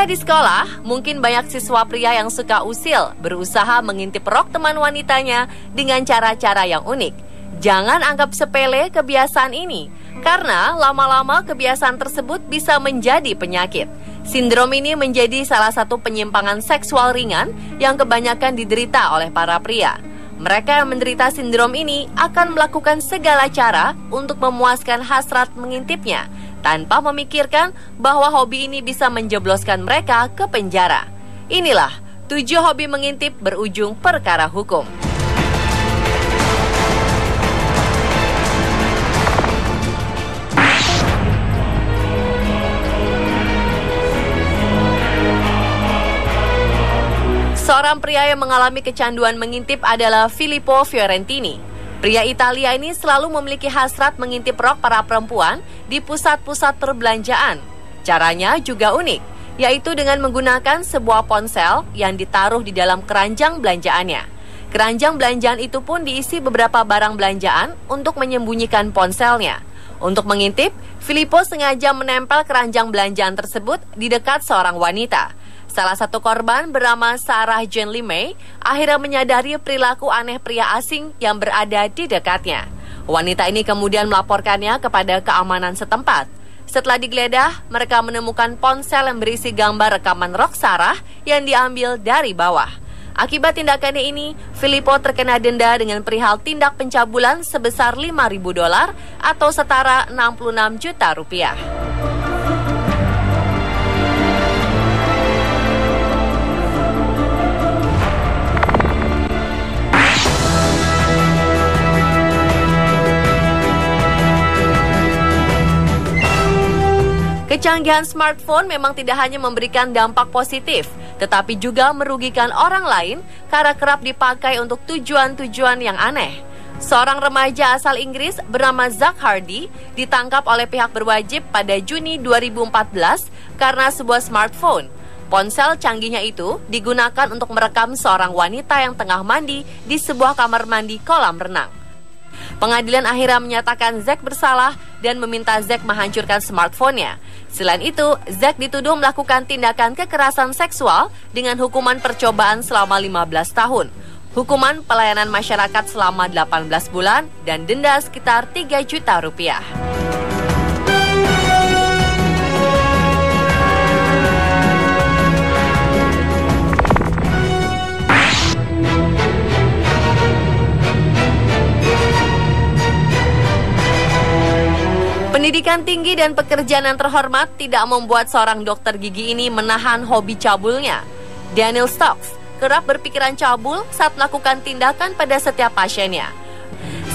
Ketika di sekolah, mungkin banyak siswa pria yang suka usil berusaha mengintip rok teman wanitanya dengan cara-cara yang unik. Jangan anggap sepele kebiasaan ini, karena lama-lama kebiasaan tersebut bisa menjadi penyakit. Sindrom ini menjadi salah satu penyimpangan seksual ringan yang kebanyakan diderita oleh para pria. Mereka yang menderita sindrom ini akan melakukan segala cara untuk memuaskan hasrat mengintipnya, tanpa memikirkan bahwa hobi ini bisa menjebloskan mereka ke penjara. Inilah 7 hobi mengintip berujung perkara hukum. Seorang pria yang mengalami kecanduan mengintip adalah Filippo Fiorentini. Pria Italia ini selalu memiliki hasrat mengintip rok para perempuan di pusat-pusat perbelanjaan. Caranya juga unik, yaitu dengan menggunakan sebuah ponsel yang ditaruh di dalam keranjang belanjaannya. Keranjang belanjaan itu pun diisi beberapa barang belanjaan untuk menyembunyikan ponselnya. Untuk mengintip, Filippo sengaja menempel keranjang belanjaan tersebut di dekat seorang wanita. Salah satu korban bernama Sarah Jane Limay akhirnya menyadari perilaku aneh pria asing yang berada di dekatnya. Wanita ini kemudian melaporkannya kepada keamanan setempat. Setelah digeledah, mereka menemukan ponsel yang berisi gambar rekaman rok Sarah yang diambil dari bawah. Akibat tindakannya ini, Filippo terkena denda dengan perihal tindak pencabulan sebesar $5.000 atau setara 66 juta rupiah. Kecanggihan smartphone memang tidak hanya memberikan dampak positif, tetapi juga merugikan orang lain karena kerap dipakai untuk tujuan-tujuan yang aneh. Seorang remaja asal Inggris bernama Zach Hardy ditangkap oleh pihak berwajib pada Juni 2014 karena sebuah smartphone. Ponsel canggihnya itu digunakan untuk merekam seorang wanita yang tengah mandi di sebuah kamar mandi kolam renang. Pengadilan akhirnya menyatakan Zach bersalah dan meminta Zach menghancurkan smartphone-nya. Selain itu, Zach dituduh melakukan tindakan kekerasan seksual dengan hukuman percobaan selama 15 tahun, hukuman pelayanan masyarakat selama 18 bulan, dan denda sekitar 3 juta rupiah. Pendidikan tinggi dan pekerjaan yang terhormat tidak membuat seorang dokter gigi ini menahan hobi cabulnya. Daniel Stokes kerap berpikiran cabul saat melakukan tindakan pada setiap pasiennya.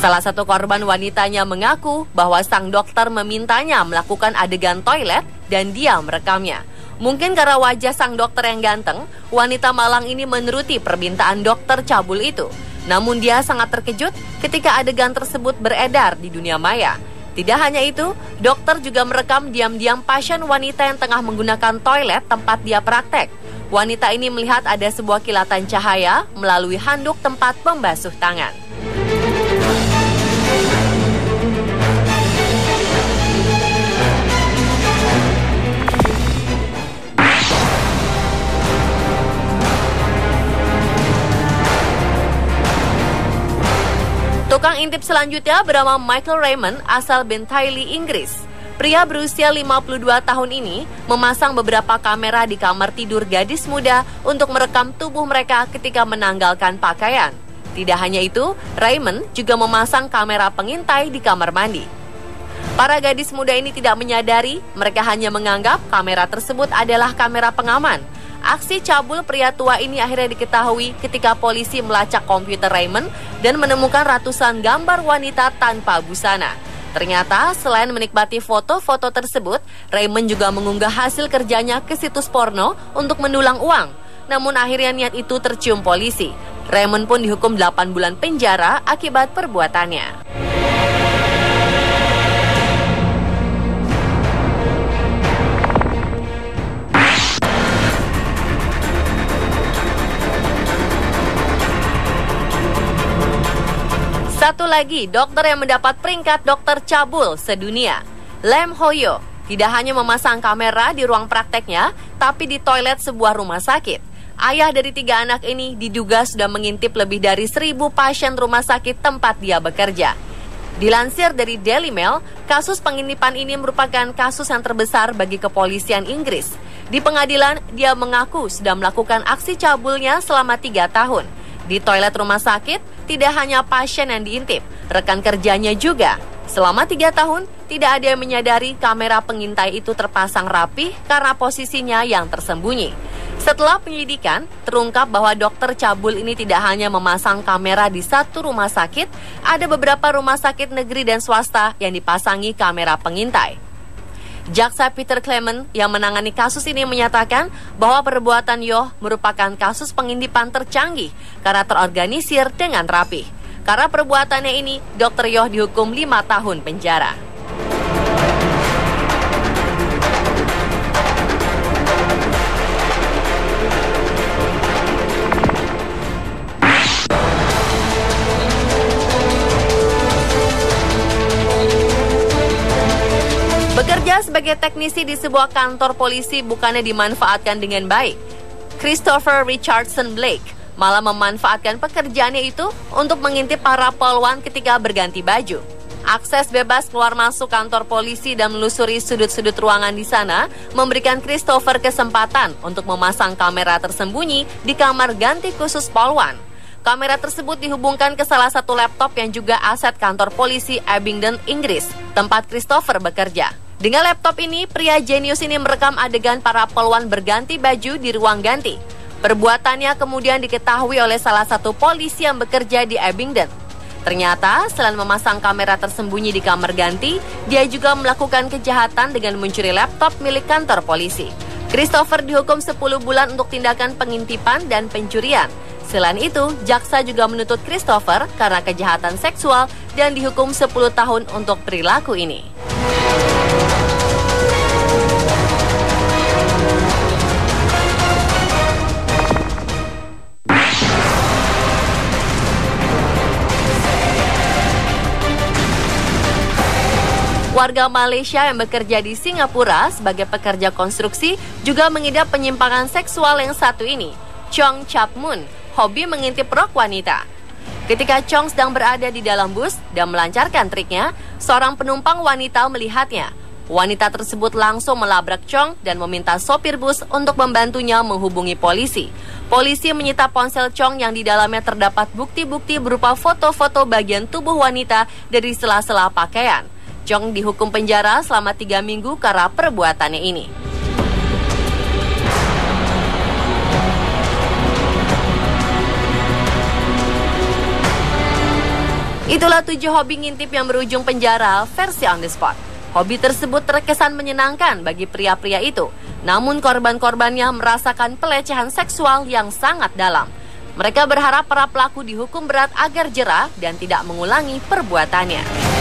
Salah satu korban wanitanya mengaku bahwa sang dokter memintanya melakukan adegan toilet dan dia merekamnya. Mungkin karena wajah sang dokter yang ganteng, wanita malang ini menuruti permintaan dokter cabul itu. Namun dia sangat terkejut ketika adegan tersebut beredar di dunia maya. Tidak hanya itu, dokter juga merekam diam-diam pasien wanita yang tengah menggunakan toilet tempat dia praktek. Wanita ini melihat ada sebuah kilatan cahaya melalui handuk tempat membasuh tangan. Tukang intip selanjutnya bernama Michael Raymond asal Bentiley, Inggris. Pria berusia 52 tahun ini memasang beberapa kamera di kamar tidur gadis muda untuk merekam tubuh mereka ketika menanggalkan pakaian. Tidak hanya itu, Raymond juga memasang kamera pengintai di kamar mandi. Para gadis muda ini tidak menyadari, mereka hanya menganggap kamera tersebut adalah kamera pengaman. Aksi cabul pria tua ini akhirnya diketahui ketika polisi melacak komputer Raymond dan menemukan ratusan gambar wanita tanpa busana. Ternyata selain menikmati foto-foto tersebut, Raymond juga mengunggah hasil kerjanya ke situs porno untuk mendulang uang. Namun akhirnya niat itu tercium polisi. Raymond pun dihukum 8 bulan penjara akibat perbuatannya. Satu lagi dokter yang mendapat peringkat dokter cabul sedunia, Lam Hoyo. Tidak hanya memasang kamera di ruang prakteknya, tapi di toilet sebuah rumah sakit. Ayah dari 3 anak ini diduga sudah mengintip lebih dari 1.000 pasien rumah sakit tempat dia bekerja. Dilansir dari Daily Mail, kasus pengintipan ini merupakan kasus yang terbesar bagi kepolisian Inggris. Di pengadilan, dia mengaku sudah melakukan aksi cabulnya selama 3 tahun. Di toilet rumah sakit, tidak hanya pasien yang diintip, rekan kerjanya juga. Selama 3 tahun, tidak ada yang menyadari kamera pengintai itu terpasang rapih karena posisinya yang tersembunyi. Setelah penyelidikan, terungkap bahwa dokter cabul ini tidak hanya memasang kamera di satu rumah sakit, ada beberapa rumah sakit negeri dan swasta yang dipasangi kamera pengintai. Jaksa Peter Clement yang menangani kasus ini menyatakan bahwa perbuatan Yoh merupakan kasus pengintipan tercanggih karena terorganisir dengan rapih. Karena perbuatannya ini, Dr. Yoh dihukum 5 tahun penjara. Bekerja sebagai teknisi di sebuah kantor polisi bukannya dimanfaatkan dengan baik. Christopher Richardson Blake malah memanfaatkan pekerjaannya itu untuk mengintip para polwan ketika berganti baju. Akses bebas keluar masuk kantor polisi dan menelusuri sudut-sudut ruangan di sana memberikan Christopher kesempatan untuk memasang kamera tersembunyi di kamar ganti khusus polwan. Kamera tersebut dihubungkan ke salah satu laptop yang juga aset kantor polisi Abingdon, Inggris, tempat Christopher bekerja. Dengan laptop ini, pria jenius ini merekam adegan para polwan berganti baju di ruang ganti. Perbuatannya kemudian diketahui oleh salah satu polisi yang bekerja di Abingdon. Ternyata, selain memasang kamera tersembunyi di kamar ganti, dia juga melakukan kejahatan dengan mencuri laptop milik kantor polisi. Christopher dihukum 10 bulan untuk tindakan pengintipan dan pencurian. Selain itu, jaksa juga menuntut Christopher karena kejahatan seksual dan dihukum 10 tahun untuk perilaku ini. Warga Malaysia yang bekerja di Singapura sebagai pekerja konstruksi juga mengidap penyimpangan seksual yang satu ini. Chong Chap Mun, hobi mengintip rok wanita. Ketika Chong sedang berada di dalam bus dan melancarkan triknya, seorang penumpang wanita melihatnya. Wanita tersebut langsung melabrak Chong dan meminta sopir bus untuk membantunya menghubungi polisi. Polisi menyita ponsel Chong yang di dalamnya terdapat bukti-bukti berupa foto-foto bagian tubuh wanita dari sela-sela pakaian. Chong dihukum penjara selama 3 minggu karena perbuatannya ini. Itulah 7 hobi ngintip yang berujung penjara versi on the spot. Hobi tersebut terkesan menyenangkan bagi pria-pria itu, namun korban-korbannya merasakan pelecehan seksual yang sangat dalam. Mereka berharap para pelaku dihukum berat agar jera dan tidak mengulangi perbuatannya.